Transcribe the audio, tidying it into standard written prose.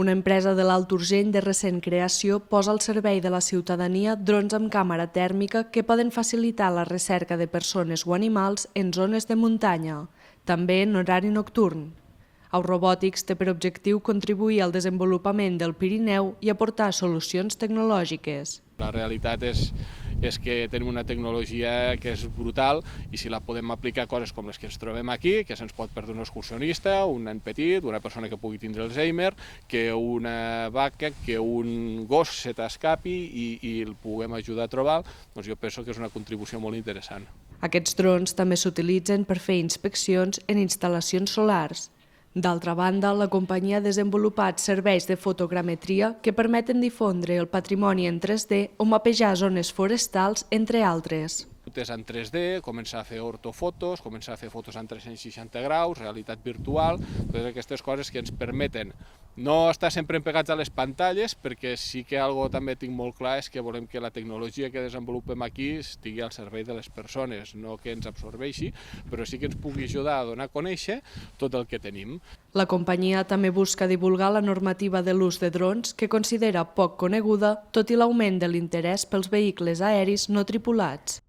Una empresa de l'Alt Urgell de recent creació posa al servei de la ciutadania drons amb càmera tèrmica que poden facilitar la recerca de persones o animals en zones de muntanya, també en horari nocturn. Aurobòtics té per objectiu contribuir al desenvolupament del Pirineu i aportar solucions tecnològiques. La realitat és que tenim una tecnologia que és brutal i si la podem aplicar a coses com les que ens trobem aquí, que se'ns pot perdre un excursionista, un nen petit, una persona que pugui tindre Alzheimer, que una vaca, que un gos se t'escapi i el puguem ajudar a trobar, doncs jo penso que és una contribució molt interessant. Aquests drons també s'utilitzen per fer inspeccions en instal·lacions solars. D'altra banda, la companyia ha desenvolupat serveis de fotogrametria que permeten difondre el patrimoni en 3D o mapejar zones forestals, entre altres. És en 3D, començar a fer ortofotos, començar a fer fotos en 360 graus, realitat virtual, totes aquestes coses que ens permeten no estar sempre pegats a les pantalles, perquè sí que algo també tinc molt clar és que volem que la tecnologia que desenvolupem aquí estigui al servei de les persones, no que ens absorbeixi, però sí que ens pugui ajudar a donar a conèixer tot el que tenim. La companyia també busca divulgar la normativa de l'ús de drons, que considera poc coneguda, tot i l'augment de l'interès pels vehicles aeris no tripulats.